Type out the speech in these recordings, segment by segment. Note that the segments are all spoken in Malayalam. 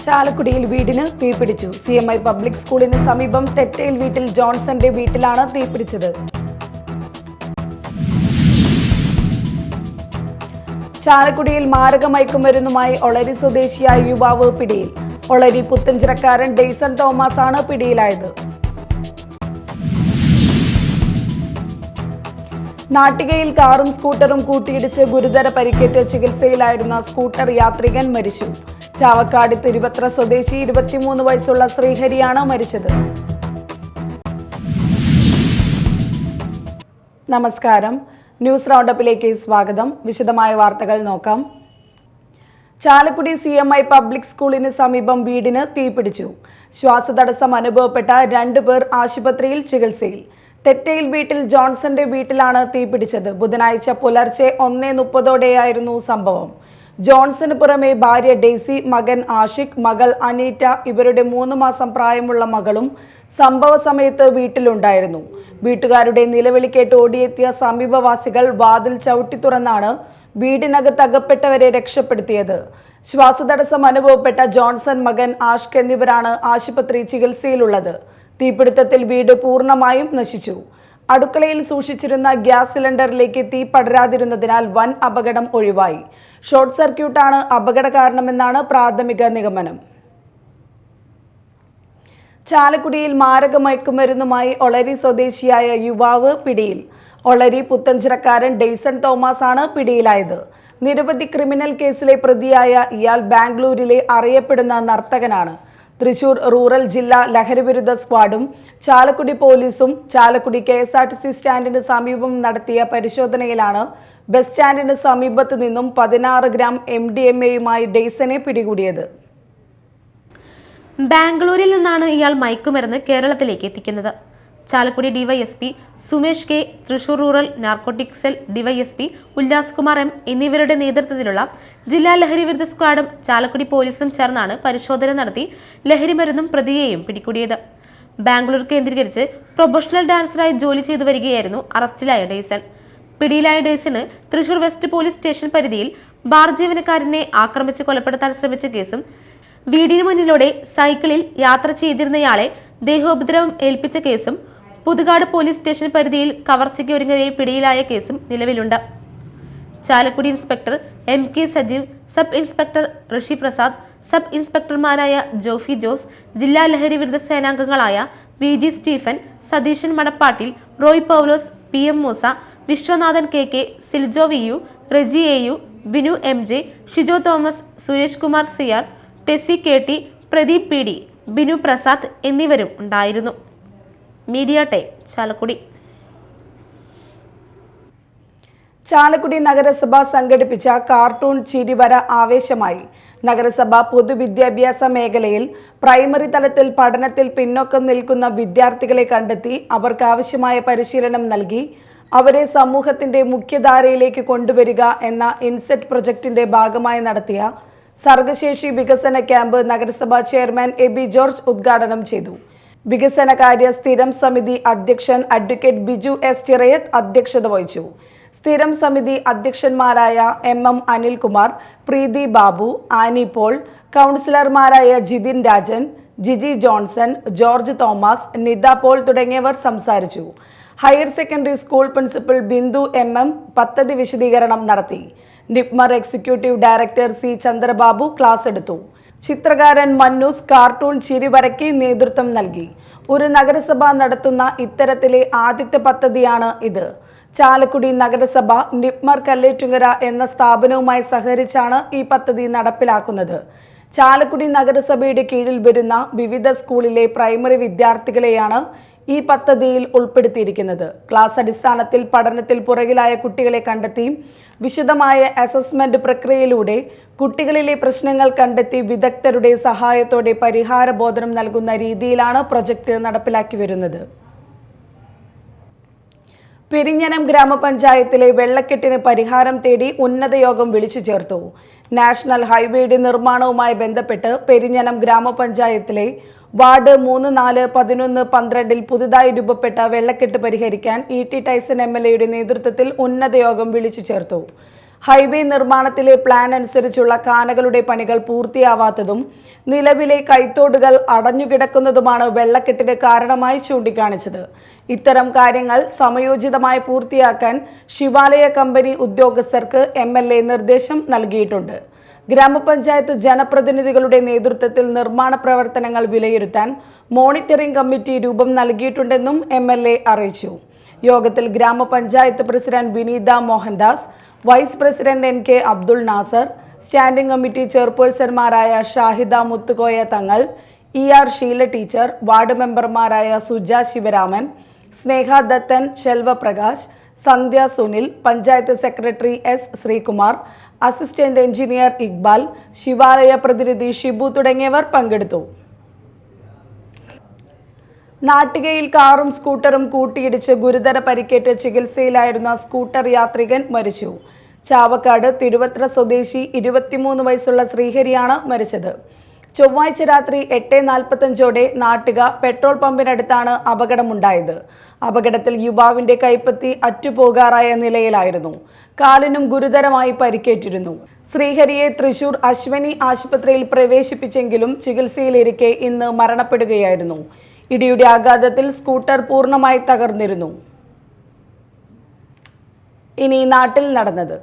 ചാലക്കുടിയിൽ വീടിന് തീപിടിച്ചു. CMI പബ്ലിക് സ്കൂളിന് സമീപം തെറ്റയിൽ വീട്ടിൽ ജോൺസന്റെ വീട്ടിലാണ് തീപിടിച്ചത്. ചാലക്കുടിയിൽ മാരക മയക്കുമരുന്നുമായി ഒളരി സ്വദേശിയായ യുവാവ് പിടിയിൽ. ഒളരി പുത്തഞ്ചിറക്കാരൻ ഡെയ്സൺ തോമസ് ആണ് പിടിയിലായത്. നാട്ടികയിൽ കാറും സ്കൂട്ടറും കൂട്ടിയിടിച്ച് ഗുരുതര പരിക്കേറ്റ് ചികിത്സയിലായിരുന്ന സ്കൂട്ടർ യാത്രികൻ മരിച്ചു. ചാവക്കാട് തിരുവത്ര സ്വദേശി 23 വയസ്സുള്ള ശ്രീഹരിയാണ് മരിച്ചത്. നമസ്കാരം, ന്യൂസ് റൗണ്ടപ്പിലേക്ക് സ്വാഗതം. വിശദമായ വാർത്തകൾ നോക്കാം. ചാലക്കുടി CMI പബ്ലിക് സ്കൂളിന് സമീപം വീടിന് തീപിടിച്ചു. ശ്വാസതടസ്സം അനുഭവപ്പെട്ട 2 പേർ ആശുപത്രിയിൽ ചികിത്സയിൽ. തെറ്റയിൽ വീട്ടിൽ ജോൺസന്റെ വീട്ടിലാണ് തീപിടിച്ചത്. ബുധനാഴ്ച പുലർച്ചെ 1:30ഓടെയായിരുന്നു സംഭവം. ജോൺസന് പുറമെ ഭാര്യ ഡെയ്സി, മകൻ ആഷിഖ്, മകൾ അനീറ്റ, ഇവരുടെ 3 മാസം പ്രായമുള്ള മകളും സംഭവ സമയത്ത് വീട്ടിലുണ്ടായിരുന്നു. വീട്ടുകാരുടെ നിലവിളി കേട്ട് ഓടിയെത്തിയ സമീപവാസികൾ വാതിൽ ചവിട്ടി തുറന്നാണ് വീടിനകത്ത് അകപ്പെട്ടവരെ രക്ഷപ്പെടുത്തിയത്. ശ്വാസതടസ്സം അനുഭവപ്പെട്ട ജോൺസൺ, മകൻ ആഷിഖ് എന്നിവരാണ് ആശുപത്രി ചികിത്സയിലുള്ളത്. തീപിടുത്തത്തിൽ വീട് പൂർണ്ണമായും നശിച്ചു. അടുക്കളയിൽ സൂക്ഷിച്ചിരുന്ന ഗ്യാസ് സിലിണ്ടറിലേക്ക് തീ പടരാതിരുന്നതിനാൽ വൻ അപകടം ഒഴിവായി. ഷോർട്ട് സർക്യൂട്ടാണ് അപകട കാരണമെന്നാണ് പ്രാഥമിക നിഗമനം. ചാലക്കുടിയിൽ മാരക മയക്കുമരുന്നുമായി ഒളരി സ്വദേശിയായ യുവാവ് പിടിയിൽ. ഒളരി പുത്തഞ്ചിറക്കാരൻ ഡെയ്സൺ തോമസ് ആണ് പിടിയിലായത്. നിരവധി ക്രിമിനൽ കേസിലെ പ്രതിയായ ഇയാൾ ബാംഗ്ലൂരിലെ അറിയപ്പെടുന്ന നർത്തകനാണ്. തൃശൂർ റൂറൽ ജില്ലാ ലഹരിവിരുദ്ധ സ്ക്വാഡും ചാലക്കുടി പോലീസും ചാലക്കുടി KSRTC സ്റ്റാൻഡിന് സമീപം നടത്തിയ പരിശോധനയിലാണ് ബസ് സ്റ്റാൻഡിന് സമീപത്തു നിന്നും 16 ഗ്രാം MDMA-യുമായി ഡെയ്സനെ പിടികൂടിയത്. ബാംഗ്ലൂരിൽ നിന്നാണ് ഇയാൾ മയക്കുമരുന്ന് കേരളത്തിലേക്ക് എത്തിക്കുന്നത്. Chalakudy DYSP Sumesh K, Thrissur rural narcotic cell DYSP Ullas Kumar M എന്നിവരുടെ നേതൃത്വത്തിലുള്ള ജില്ലാ ലഹരിവിരുദ്ധ സ്ക്വാഡും ചാലക്കുടി പോലീസും ചേർന്നാണ് പരിശോധന നടത്തി ലഹരിമരുന്നും പ്രതിയെയും പിടികൂടിയത്. ബാംഗ്ലൂർ കേന്ദ്രീകരിച്ച് പ്രൊഫഷണൽ ഡാൻസറായി ജോലി ചെയ്തു വരികയായിരുന്നു അറസ്റ്റിലായ ഡെയ്സൺ. പിടിയിലായ ഡെയ്സന് തൃശൂർ വെസ്റ്റ് പോലീസ് സ്റ്റേഷൻ പരിധിയിൽ ബാർ ജീവനക്കാരനെ ആക്രമിച്ച് കൊലപ്പെടുത്താൻ ശ്രമിച്ച കേസും വീടിന് മുന്നിലൂടെ സൈക്കിളിൽ യാത്ര ചെയ്തിരുന്നയാളെ ദേഹോപദ്രവം ഏൽപ്പിച്ച കേസും പുതുകാട് പോലീസ് സ്റ്റേഷൻ പരിധിയിൽ കവർച്ചയ്ക്ക് ഒരുങ്ങവേ പിടിയിലായ കേസും നിലവിലുണ്ട്. Chalakudy inspector MK Sajeev, sub inspector Rishi Prasad, sub ഇൻസ്പെക്ടർമാരായ ജോഫി ജോസ്, ജില്ലാ ലഹരിവിരുദ്ധ സേനാംഗങ്ങളായ VG Stephen, Satheesan Madappattil, Roy Paulose, PM Moosa, Viswanathan KK, Siljo VU, Reji AU, Binu MJ, Shijo Thomas, Suresh Kumar CR, Tessy KT, Pradeep PD, Binu Prasad എന്നിവരും ഉണ്ടായിരുന്നു. Media time, Chalakudy. ചാലക്കുടി നഗരസഭ സംഘടിപ്പിച്ച കാർട്ടൂൺ ചിരിവര ആവേശമായി. നഗരസഭ പൊതുവിദ്യാഭ്യാസ മേഖലയിൽ പ്രൈമറി തലത്തിൽ പഠനത്തിൽ പിന്നോക്കം നിൽക്കുന്ന വിദ്യാർത്ഥികളെ കണ്ടെത്തി അവർക്ക് ആവശ്യമായ പരിശീലനം നൽകി അവരെ സമൂഹത്തിന്റെ മുഖ്യധാരയിലേക്ക് കൊണ്ടുവരിക എന്ന ഇൻസെറ്റ് പ്രൊജക്ടിന്റെ ഭാഗമായി നടത്തിയ സർഗശേഷി വികസന ക്യാമ്പ് നഗരസഭാ ചെയർമാൻ AB ജോർജ് ഉദ്ഘാടനം ചെയ്തു. വികസനകാര്യ സ്ഥിരം സമിതി അധ്യക്ഷൻ അഡ്വക്കേറ്റ് ബിജു S ചിറയത്ത് അധ്യക്ഷത വഹിച്ചു. സ്ഥിരം സമിതി അധ്യക്ഷന്മാരായ MM അനിൽകുമാർ, പ്രീതി ബാബു, ആനി പോൾ, കൗൺസിലർമാരായ ജിതിൻ രാജൻ, ജിജി ജോൺസൺ, ജോർജ് തോമസ്, നിത പോൾ തുടങ്ങിയവർ സംസാരിച്ചു. Higher secondary school principal Bindu MM പദ്ധതി വിശദീകരണം നടത്തി. NIPMR executive director C Chandrababu class എടുത്തു. ചിത്രകാരൻ മന്നൂസ് കാർട്ടൂൺ ചിരിവരയ്ക്ക് നേതൃത്വം നൽകി. ഒരു നഗരസഭ നടത്തുന്ന ഇത്തരത്തിലെ ആദ്യത്തെ പദ്ധതിയാണ് ഇത്. ചാലക്കുടി നഗരസഭ നിപ്മർ കല്ലേറ്റുങ്കര എന്ന സ്ഥാപനവുമായി സഹകരിച്ചാണ് ഈ പദ്ധതി നടപ്പിലാക്കുന്നത്. ചാലക്കുടി നഗരസഭയുടെ കീഴിൽ വരുന്ന വിവിധ സ്കൂളിലെ പ്രൈമറി വിദ്യാർത്ഥികളെയാണ് ഈ പദ്ധതിയിൽ ഉൾപ്പെടുത്തിയിരിക്കുന്നത്. ക്ലാസ് അടിസ്ഥാനത്തിൽ പഠനത്തിൽ പുറകിലായ കുട്ടികളെ കണ്ടെത്തി വിശദമായ അസസ്മെന്റ് പ്രക്രിയയിലൂടെ കുട്ടികളിലെ പ്രശ്നങ്ങൾ കണ്ടെത്തി വിദഗ്ധരുടെ സഹായത്തോടെ പരിഹാരബോധനം നൽകുന്ന രീതിയിലാണ് പ്രൊജക്ട് നടപ്പിലാക്കി വരുന്നത്. പെരിഞ്ഞനം ഗ്രാമപഞ്ചായത്തിലെ വെള്ളക്കെട്ടിന് പരിഹാരം തേടി ഉന്നത യോഗം വിളിച്ചു ചേർത്തു. നാഷണൽ ഹൈവേയുടെ നിർമ്മാണവുമായി ബന്ധപ്പെട്ട് പെരിഞ്ഞനം ഗ്രാമപഞ്ചായത്തിലെ വാർഡ് 3, 4, 11, 12 പുതുതായി രൂപപ്പെട്ട വെള്ളക്കെട്ട് പരിഹരിക്കാൻ E.T. ടൈസൺ MLA യുടെ നേതൃത്വത്തിൽ ഉന്നത യോഗം വിളിച്ചു ചേർത്തു. ഹൈവേ നിർമ്മാണത്തിലെ പ്ലാൻ അനുസരിച്ചുള്ള കാനകളുടെ പണികൾ പൂർത്തിയാവാത്തതും നിലവിലെ കൈത്തോടുകൾ അടഞ്ഞുകിടക്കുന്നതുമാണ് വെള്ളക്കെട്ടിന് കാരണമായി ചൂണ്ടിക്കാണിച്ചത്. ഇത്തരം കാര്യങ്ങൾ സമയോചിതമായി പൂർത്തിയാക്കാൻ ശിവാലയ കമ്പനി ഉദ്യോഗസ്ഥർക്ക് MLA നിർദ്ദേശം നൽകിയിട്ടുണ്ട്. ഗ്രാമപഞ്ചായത്ത് ജനപ്രതിനിധികളുടെ നേതൃത്വത്തിൽ നിർമ്മാണ പ്രവർത്തനങ്ങൾ വിലയിരുത്താൻ മോണിറ്ററിംഗ് കമ്മിറ്റി രൂപം നൽകിയിട്ടുണ്ടെന്നും MLA അറിയിച്ചു. യോഗത്തിൽ ഗ്രാമപഞ്ചായത്ത് president Vineetha Mohandas, vice president NK Abdul Nasar, standing committee ചെയർപേഴ്സൺമാരായ Shahida Muthukoya Thangal, ER Sheela teacher, ward മെമ്പർമാരായ Suja Sivaraman, Sneha Dathan, Selvaprakash, Sandhya Sunil, panchayat secretary S Sreekumar, assistant engineer Iqbal, Sivalaya പ്രതിനിധി ഷിബു തുടങ്ങിയവർ പങ്കെടുത്തു. നാട്ടികയിൽ കാറും സ്കൂട്ടറും കൂട്ടിയിടിച്ച് ഗുരുതര പരിക്കേറ്റ് ചികിത്സയിലായിരുന്ന സ്കൂട്ടർ യാത്രികൻ മരിച്ചു. ചാവക്കാട് തിരുവത്ര സ്വദേശി 23 വയസ്സുള്ള ശ്രീഹരിയാണ് മരിച്ചത്. ചൊവ്വാഴ്ച രാത്രി 8:45 നാട്ടിക പെട്രോൾ പമ്പിനടുത്താണ് അപകടമുണ്ടായത്. അപകടത്തിൽ യുവാവിന്റെ കൈപ്പത്തി അറ്റുപോകാറായ നിലയിലായിരുന്നു. കാലിനും ഗുരുതരമായി പരിക്കേറ്റിരുന്നു. ശ്രീഹരിയെ തൃശൂർ അശ്വനി ആശുപത്രിയിൽ പ്രവേശിപ്പിച്ചെങ്കിലും ചികിത്സയിലിരിക്കെ ഇന്ന് മരണപ്പെടുകയായിരുന്നു. ഇടിയുടെ ആഘാതത്തിൽ സ്കൂട്ടർ പൂർണ്ണമായി തകർന്നിരുന്നു. ഇനി നാട്ടിൽ നടന്നത്.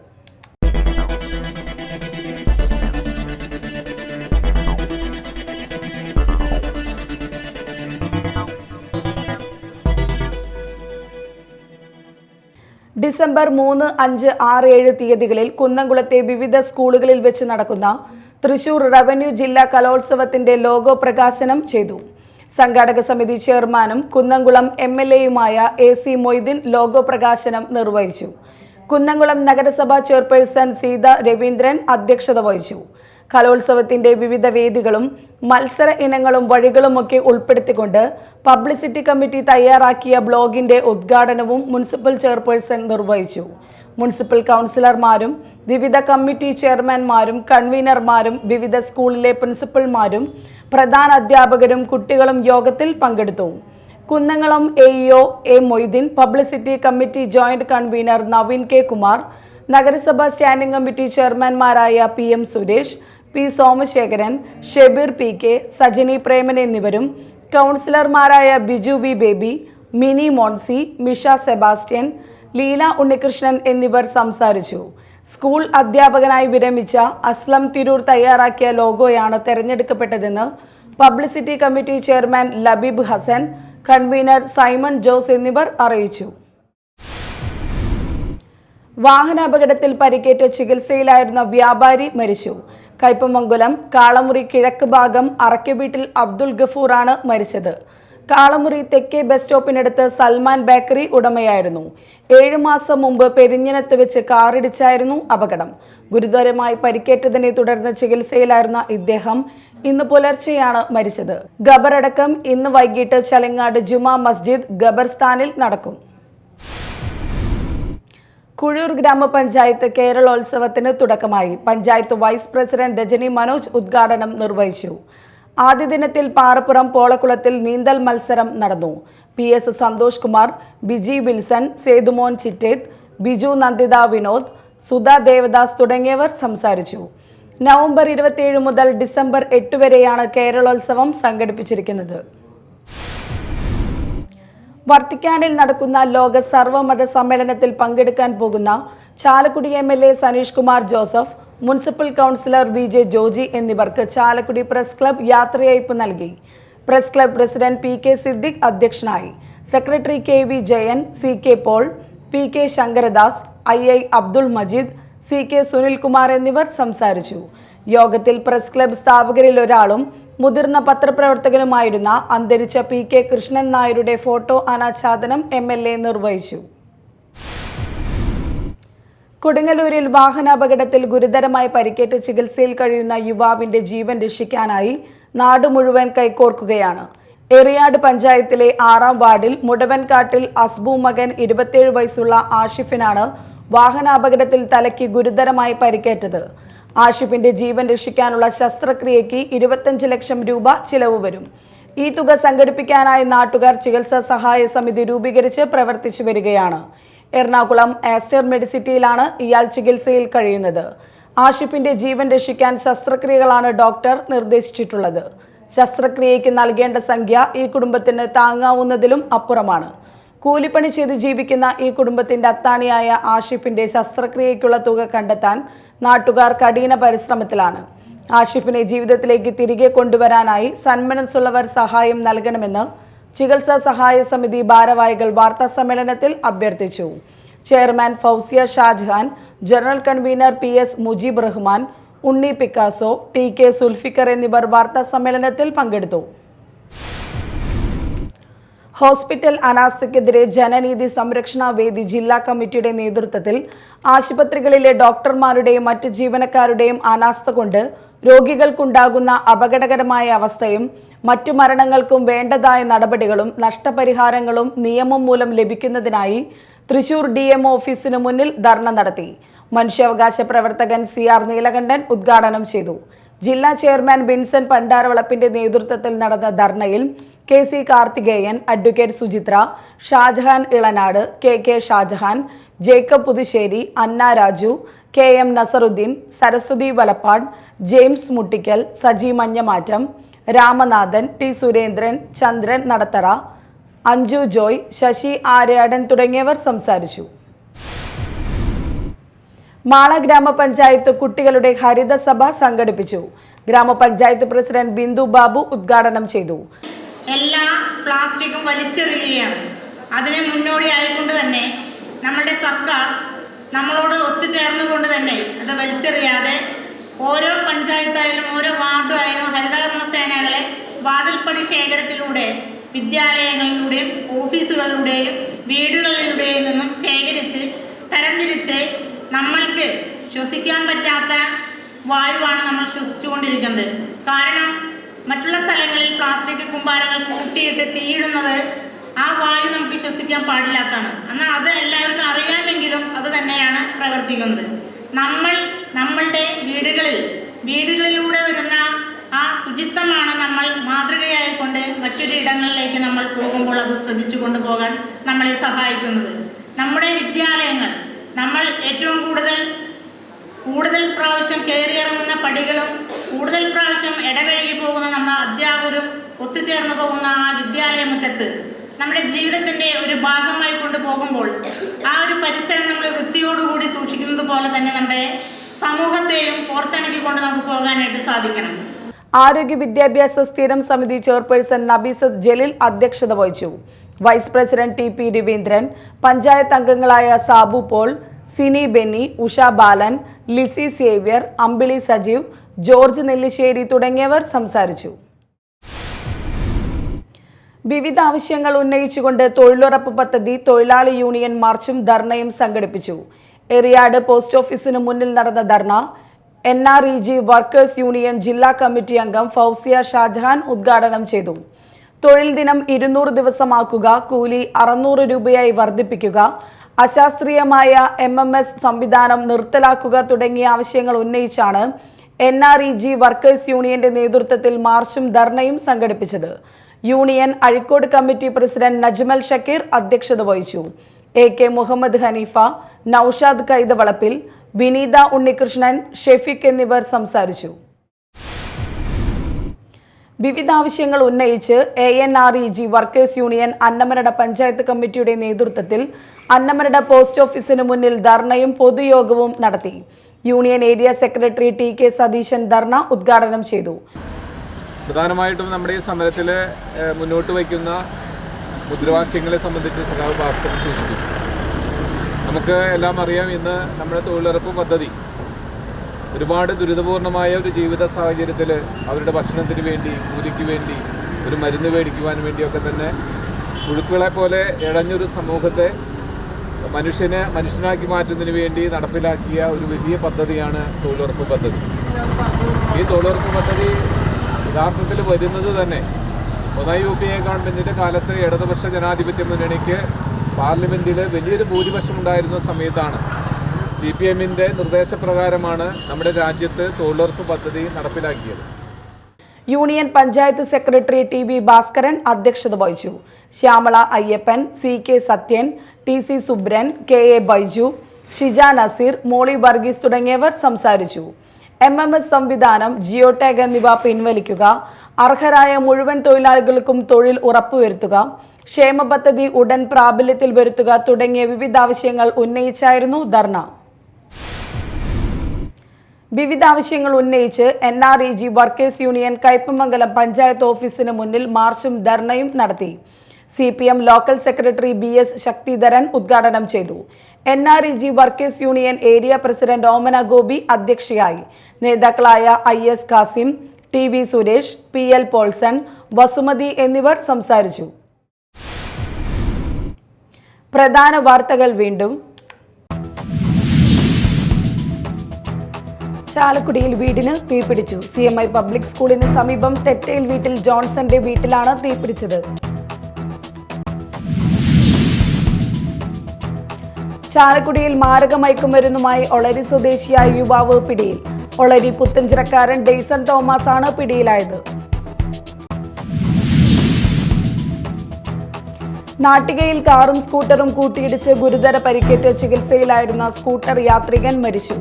ഡിസംബർ 3, 5, 6, 7 തീയതികളിൽ കുന്നംകുളത്തെ വിവിധ സ്കൂളുകളിൽ വെച്ച് നടക്കുന്ന തൃശൂർ റവന്യൂ ജില്ലാ കലോത്സവത്തിന്റെ ലോഗോ പ്രകാശനം ചെയ്തു. സംഘാടക സമിതി ചെയർമാനും കുന്നംകുളം MLAയുമായ AC മൊയ്തീൻ ലോഗോ പ്രകാശനം നിർവഹിച്ചു. കുന്നംകുളം നഗരസഭാ ചെയർപേഴ്സൺ സീത രവീന്ദ്രൻ അധ്യക്ഷത വഹിച്ചു. കലോത്സവത്തിന്റെ വിവിധ വേദികളും മത്സര ഇനങ്ങളും വഴികളുമൊക്കെ ഉൾപ്പെടുത്തിക്കൊണ്ട് പബ്ലിസിറ്റി കമ്മിറ്റി തയ്യാറാക്കിയ ബ്ലോഗിന്റെ ഉദ്ഘാടനവും മുനിസിപ്പൽ ചെയർപേഴ്സൺ നിർവഹിച്ചു. മുനിസിപ്പൽ കൗൺസിലർമാരും വിവിധ കമ്മിറ്റി ചെയർമാൻമാരും കൺവീനർമാരും വിവിധ സ്കൂളിലെ പ്രിൻസിപ്പൽമാരും പ്രധാന അധ്യാപകരും കുട്ടികളും യോഗത്തിൽ പങ്കെടുത്തു. Kunnamkulam AEO A Moideen, publicity committee joint convener Naveen K Kumar, നഗരസഭാ സ്റ്റാൻഡിംഗ് കമ്മിറ്റി ചെയർമാൻമാരായ PM Suresh, P Somasekharan, Shebeer PK, Sajini Preman എന്നിവരും കൗൺസിലർമാരായ ബിജു B ബേബി, മിനി മോൺസി, മിഷ സെബാസ്റ്റ്യൻ, ലീല ഉണ്ണികൃഷ്ണൻ എന്നിവർ സംസാരിച്ചു. സ്കൂൾ അധ്യാപകനായി വിരമിച്ച അസ്ലം തിരൂർ തയ്യാറാക്കിയ ലോഗോയാണ് തെരഞ്ഞെടുക്കപ്പെട്ടതെന്ന് publicity committee chairman Labeeb Hasan, convener Simon Jose എന്നിവർ അറിയിച്ചു. വാഹനാപകടത്തിൽ പരിക്കേറ്റ് ചികിത്സയിലായിരുന്ന വ്യാപാരി മരിച്ചു. കയ്പമംഗലം കാളമുറി കിഴക്ക് ഭാഗം അറക്കവീട്ടിൽ അബ്ദുൾ ഗഫൂറാണ് മരിച്ചത്. കാളമുറി തെക്കേ ബസ് സ്റ്റോപ്പിനടുത്ത് സൽമാൻ ബേക്കറി ഉടമയായിരുന്നു. 7 മാസം മുമ്പ് പെരിഞ്ഞനത്ത് വെച്ച് കാറിടിച്ചായിരുന്നു അപകടം. ഗുരുതരമായി പരിക്കേറ്റതിനെ തുടർന്ന് ചികിത്സയിലായിരുന്ന ഇദ്ദേഹം ഇന്ന് പുലർച്ചെയാണ് മരിച്ചത്. ഖബറടക്കം ഇന്ന് വൈകിട്ട് ചലങ്ങാട് ജുമാ മസ്ജിദ് ഖബർസ്ഥാനിൽ നടക്കും. കുഴൂർ ഗ്രാമപഞ്ചായത്ത് കേരളോത്സവത്തിന് തുടക്കമായി. പഞ്ചായത്ത് വൈസ് പ്രസിഡന്റ് രജനി മനോജ് ഉദ്ഘാടനം നിർവഹിച്ചു. ആദ്യ ദിനത്തിൽ പാറപ്പുറം പോളക്കുളത്തിൽ നീന്തൽ മത്സരം നടന്നു. PS സന്തോഷ് കുമാർ, ബിജി വിൽസൺ, സേതുമോൻ ചിറ്റേത്ത്, ബിജു നന്ദിത വിനോദ്, സുധാ ദേവദാസ് തുടങ്ങിയവർ സംസാരിച്ചു. നവംബർ 27 മുതൽ ഡിസംബർ 8 വരെയാണ് കേരളോത്സവം സംഘടിപ്പിച്ചിരിക്കുന്നത്. വർത്തിക്കാനിൽ നടക്കുന്ന ലോക സർവമത സമ്മേളനത്തിൽ പങ്കെടുക്കാൻ പോകുന്ന Chalakudy MLA Saneesh Kumar Joseph, municipal councillor VJ Joji എന്നിവർക്ക് ചാലക്കുടി പ്രസ് ക്ലബ് യാത്രയയപ്പ് നൽകി. Press club president PK Siddique അധ്യക്ഷനായി. Secretary KV Jayan, CK Paul, PK Sankaradas, II Abdul Majeed, CK Sunilkumar എന്നിവർ സംസാരിച്ചു. യോഗത്തിൽ പ്രസ് ക്ലബ് സ്ഥാപകരിൽ ഒരാളും മുതിർന്ന പത്രപ്രവർത്തകനുമായിരുന്ന അന്തരിച്ച PK കൃഷ്ണൻ നായരുടെ ഫോട്ടോ അനാച്ഛാദനം MLA നിർവഹിച്ചു. കൊടുങ്ങല്ലൂരിൽ വാഹനാപകടത്തിൽ ഗുരുതരമായി പരിക്കേറ്റ് ചികിത്സയിൽ കഴിയുന്ന യുവാവിന്റെ ജീവൻ രക്ഷിക്കാനായി നാട് മുഴുവൻ കൈകോർക്കുകയാണ്. എറിയാട് പഞ്ചായത്തിലെ 6ാം വാർഡിൽ മുടവൻകാട്ടിൽ അസ്ബു മകൻ 27 വയസ്സുള്ള ആഷിഫിനാണ് വാഹനാപകടത്തിൽ തലയ്ക്ക് ഗുരുതരമായി പരിക്കേറ്റത്. ആഷിഫിന്റെ ജീവൻ രക്ഷിക്കാനുള്ള ശസ്ത്രക്രിയയ്ക്ക് 25 ലക്ഷം രൂപ ചിലവ് വരും. ഈ തുക സംഘടിപ്പിക്കാനായി നാട്ടുകാർ ചികിത്സാ സഹായ സമിതി രൂപീകരിച്ച് പ്രവർത്തിച്ചു വരികയാണ്. എറണാകുളം ആസ്റ്റർ മെഡിസിറ്റിയിലാണ് ഇയാൾ ചികിത്സയിൽ കഴിയുന്നത്. ആഷിഫിന്റെ ജീവൻ രക്ഷിക്കാൻ ശസ്ത്രക്രിയകളാണ് ഡോക്ടർ നിർദ്ദേശിച്ചിട്ടുള്ളത്. ശസ്ത്രക്രിയയ്ക്ക് നൽകേണ്ട സംഖ്യ ഈ കുടുംബത്തിന് താങ്ങാവുന്നതിലും അപ്പുറമാണ്. കൂലിപ്പണി ചെയ്ത് ജീവിക്കുന്ന ഈ കുടുംബത്തിന്റെ അത്താണിയായ ആഷിഫിന്റെ ശസ്ത്രക്രിയയ്ക്കുള്ള തുക കണ്ടെത്താൻ നാട്ടുകാർ കഠിന പരിശ്രമത്തിലാണ്. ആഷിഫിനെ ജീവിതത്തിലേക്ക് തിരികെ കൊണ്ടുവരാനായി സന്മനസ്സുള്ളവർ സഹായം നൽകണമെന്ന് ചികിത്സാ സഹായ സമിതി ഭാരവാഹികൾ വാർത്താ സമ്മേളനത്തിൽ അഭ്യർത്ഥിച്ചു. Chairman Fousiya Shajahan, general convener PS Mujeeb Rahman, Unni Picasso, TK Sulfikar എന്നിവർ വാർത്താ സമ്മേളനത്തിൽ പങ്കെടുത്തു. ഹോസ്പിറ്റൽ അനാസ്ഥയ്ക്കെതിരെ ജനനീതി സംരക്ഷണ വേദി ജില്ലാ കമ്മിറ്റിയുടെ നേതൃത്വത്തിൽ ആശുപത്രികളിലെ ഡോക്ടർമാരുടെയും മറ്റ് ജീവനക്കാരുടെയും അനാസ്ഥ കൊണ്ട് രോഗികൾക്കുണ്ടാകുന്ന അപകടകരമായ അവസ്ഥയും മറ്റു മരണങ്ങൾക്കും വേണ്ടതായ നടപടികളും നഷ്ടപരിഹാരങ്ങളും നിയമം മൂലം ലഭിക്കുന്നതിനായി തൃശൂർ DM ഓഫീസിന് മുന്നിൽ ധർണ നടത്തി. മനുഷ്യാവകാശ പ്രവർത്തകൻ CR നീലകണ്ഠൻ ഉദ്ഘാടനം ചെയ്തു. ജില്ലാ ചെയർമാൻ ബിൻസൺ പണ്ടാരവളപ്പിന്റെ നേതൃത്വത്തിൽ നടന്ന ധർണയിൽ KC Karthikeyan, advocate Suchitra, Shajahan Elanad, KK Shajahan, Jacob Puthussery, Anna Raju, KM Nasarudheen, Saraswathi Valappad, James Muttickal, Saji Manjamattam, Ramanathan, T Surendran, Chandran Nadathara, Anju Joy, Sasi Aryadan തുടങ്ങിയവർ സംസാരിച്ചു. മാള ഗ്രാമപഞ്ചായത്ത് കുട്ടികളുടെ ഹരിതസഭ സംഘടിപ്പിച്ചു. ഗ്രാമപഞ്ചായത്ത് പ്രസിഡന്റ് ബിന്ദു ബാബു ഉദ്ഘാടനം ചെയ്തു. എല്ലാ പ്ലാസ്റ്റിക്കും വലിച്ചെറിയുകയാണ്. അതിന് മുന്നോടിയായിക്കൊണ്ട് തന്നെ നമ്മളുടെ സർക്കാർ നമ്മളോട് ഒത്തുചേർന്നുകൊണ്ട് തന്നെ അത് വലിച്ചെറിയാതെ ഓരോ പഞ്ചായത്തായാലും ഓരോ വാർഡായാലും ഹരിതകർമ്മ സേനകളെ വാതിൽപ്പടി ശേഖരത്തിലൂടെ വിദ്യാലയങ്ങളിലൂടെയും ഓഫീസുകളിലൂടെയും വീടുകളിലൂടെയും നിന്നും ശേഖരിച്ച് തരംതിരിച്ച് നമ്മൾക്ക് ശ്വസിക്കാൻ പറ്റാത്ത വായുവാണ് നമ്മൾ ശ്വസിച്ചുകൊണ്ടിരിക്കുന്നത്. കാരണം മറ്റുള്ള സ്ഥലങ്ങളിൽ പ്ലാസ്റ്റിക് കുമ്പാരങ്ങൾ കൂട്ടിയിട്ട് തീയിടുന്നത് ആ വായു നമുക്ക് ശ്വസിക്കാൻ പാടില്ലാത്തതാണ്. എന്നാൽ അത് എല്ലാവർക്കും അറിയാമെങ്കിലും അത് തന്നെയാണ് പ്രവർത്തിക്കുന്നത്. നമ്മളുടെ വീടുകളിലൂടെ വരുന്ന ആ ശുചിത്വമാണ് നമ്മൾ മാതൃകയായിക്കൊണ്ട് മറ്റൊരു ഇടങ്ങളിലേക്ക് നമ്മൾ പോകുമ്പോൾ അത് ശ്രദ്ധിച്ചു കൊണ്ടുപോകാൻ നമ്മളെ സഹായിക്കുന്നത്. നമ്മുടെ വിദ്യാലയങ്ങൾ നമ്മൾ ഏറ്റവും കൂടുതൽ പ്രാവശ്യം കയറിയിറങ്ങുന്ന പടികളും കൂടുതൽ പ്രാവശ്യം ഇടപഴകി പോകുന്ന നമ്മുടെ അധ്യാപകരും ഒത്തുചേർന്ന് പോകുന്ന ആ വിദ്യാലയമുറ്റത്ത് നമ്മുടെ ജീവിതത്തിൻ്റെ ഒരു ഭാഗമായി കൊണ്ടുപോകുമ്പോൾ ആ ഒരു പരിസരം നമ്മൾ വൃത്തിയോടുകൂടി സൂക്ഷിക്കുന്നത് പോലെ തന്നെ നമ്മുടെ സമൂഹത്തെയും പുറത്തിണക്കിക്കൊണ്ട് നമുക്ക് പോകാനായിട്ട് സാധിക്കണം. ആരോഗ്യ വിദ്യാഭ്യാസ സ്ഥിരം സമിതി ചെയർപേഴ്സൺ നബീസത്ത് ജലീൽ അധ്യക്ഷത വഹിച്ചു. Vice president TP Raveendran, panchayat അംഗങ്ങളായ സാബു പോൾ, സിനി ബെന്നി, ഉഷ ബാലൻ, ലിസി സേവ്യർ, അമ്പിളി സജീവ്, ജോർജ് നെല്ലിശ്ശേരി തുടങ്ങിയവർ സംസാരിച്ചു. വിവിധ ആവശ്യങ്ങൾ ഉന്നയിച്ചുകൊണ്ട് തൊഴിലുറപ്പ് പദ്ധതി തൊഴിലാളി യൂണിയൻ മാർച്ചും ധർണയും സംഘടിപ്പിച്ചു. എറിയാട് പോസ്റ്റ് ഓഫീസിന് മുന്നിൽ നടന്ന ധർണ NREG വർക്കേഴ്സ് യൂണിയൻ ജില്ലാ കമ്മിറ്റി അംഗം ഫൗസിയ ഷാജഹാൻ ഉദ്ഘാടനം ചെയ്തു. തൊഴിൽ ദിനം 200 ദിവസമാക്കുക, കൂലി 600 രൂപയായി വർദ്ധിപ്പിക്കുക, അശാസ്ത്രീയമായ MMS സംവിധാനം നിർത്തലാക്കുക തുടങ്ങിയ ആവശ്യങ്ങൾ ഉന്നയിച്ചാണ് NREG വർക്കേഴ്സ് യൂണിയന്റെ നേതൃത്വത്തിൽ മാർച്ചും ധർണയും സംഘടിപ്പിച്ചത്. Union Azhikode committee president Najmal Shakir അധ്യക്ഷത വഹിച്ചു. AK മുഹമ്മദ് ഹനീഫ, നൌഷാദ് കൈതവളപ്പിൽ, വിനീത ഉണ്ണികൃഷ്ണൻ, ഷെഫീഖ് എന്നിവർ സംസാരിച്ചു. വിവിധ ആവശ്യങ്ങൾ ഉന്നയിച്ച് ANREG workers union Annamanada panchayat കമ്മിറ്റിയുടെ നേതൃത്വത്തിൽ അന്നമനട പോസ്റ്റ് ഓഫീസിന് മുന്നിൽ ധർണയും പൊതുയോഗവും നടത്തി. Union area secretary TK Satheesan ധർണ ഉദ്ഘാടനം ചെയ്തു. പ്രധാനമായിട്ടും നമ്മുടെ ഈ സമരത്തിൽ മുന്നോട്ട് വയ്ക്കുന്ന മുദ്രാവാക്യങ്ങളെ സംബന്ധിച്ച് സഖാവ് ഭാസ്കരൻ സൂചിപ്പിച്ചു. നമുക്ക് എല്ലാം അറിയാം, ഇന്ന് നമ്മുടെ തൊഴിലുറപ്പ് പദ്ധതി ഒരുപാട് ദുരിതപൂർണമായ ഒരു ജീവിത സാഹചര്യത്തിൽ അവരുടെ ഭക്ഷണത്തിന് വേണ്ടി, കൂലിക്ക് വേണ്ടി, ഒരു മരുന്ന് മേടിക്കുവാൻ വേണ്ടിയൊക്കെ തന്നെ പുഴുക്കളെ പോലെ ഇഴഞ്ഞൊരു സമൂഹത്തെ മനുഷ്യനാക്കി മാറ്റുന്നതിന് വേണ്ടി നടപ്പിലാക്കിയ ഒരു വലിയ പദ്ധതിയാണ് തൊഴിലുറപ്പ് പദ്ധതി. ഈ തൊഴിലുറപ്പ് പദ്ധതി യഥാർത്ഥത്തിൽ വരുന്നത് തന്നെ UPA ഗവൺമെൻറ്റിൻ്റെ കാലത്ത് ഇടതുപക്ഷ ജനാധിപത്യ മുന്നണിക്ക് പാർലമെൻറ്റിൽ വലിയൊരു ഭൂരിപക്ഷം ഉണ്ടായിരുന്ന സമയത്താണ്. CPMൻ്റെ നിർദ്ദേശപ്രകാരമാണ് നമ്മുടെ രാജ്യത്ത് തൊഴിലുറപ്പ് പദ്ധതി നടപ്പിലാക്കിയത്. Union panchayat secretary TB Bhaskaran അധ്യക്ഷത വഹിച്ചു. Shyamala Ayyappan, CK Sathyan, TC Subran, KA Baiju, Shija Naseer, മോളി വർഗീസ് തുടങ്ങിയവർ സംസാരിച്ചു. MMS സംവിധാനം, ജിയോടാഗ് എന്നിവ പിൻവലിക്കുക, അർഹരായ മുഴുവൻ തൊഴിലാളികൾക്കും തൊഴിൽ ഉറപ്പുവരുത്തുക, ക്ഷേമ പദ്ധതി ഉടൻ പ്രാബല്യത്തിൽ വരുത്തുക തുടങ്ങിയ വിവിധ ആവശ്യങ്ങൾ ഉന്നയിച്ചായിരുന്നു ധർണ. വിവിധ ആവശ്യങ്ങൾ ഉന്നയിച്ച് NREG workers union Kaipamangalam panchayat ഓഫീസിന് മുന്നിൽ മാർച്ചും ധർണയും നടത്തി. CPM local secretary BS Sakthidharan ഉദ്ഘാടനം ചെയ്തു. NREG workers union area president Omana Gopi അധ്യക്ഷയായി. നേതാക്കളായ IS Kasim, TV Suresh, PL Paulson, Vasumathi എന്നിവർ സംസാരിച്ചു. പ്രധാന വാർത്തകൾ വീണ്ടും. ചാലക്കുടിയിൽ വീടിന് തീപിടിച്ചു. CMI പബ്ലിക് സ്കൂളിന് സമീപം തെറ്റയിൽ വീട്ടിൽ ജോൺസന്റെ വീട്ടിലാണ് തീപിടിച്ചത്. ചാലക്കുടിയിൽ മാരക മയക്കുമരുന്നുമായി ഒളരി സ്വദേശിയായ യുവാവ് പിടിയിൽ. ഒളരി പുത്തഞ്ചിറക്കാരൻ ഡെയ്സൺ തോമസ് ആണ് പിടിയിലായത്. നാട്ടികയിൽ കാറും സ്കൂട്ടറും കൂട്ടിയിടിച്ച് ഗുരുതര പരിക്കേറ്റ് ചികിത്സയിലായിരുന്ന സ്കൂട്ടർ യാത്രികൻ മരിച്ചു.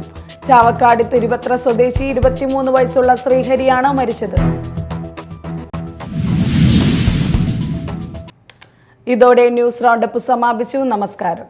ചാവക്കാട് തിരുവത്ര സ്വദേശി 23 വയസ്സുള്ള ശ്രീഹരിയാണ് മരിച്ചത്. ഇതോടെ ന്യൂസ് റൗണ്ടപ്പ് സമാപിച്ചു. നമസ്കാരം.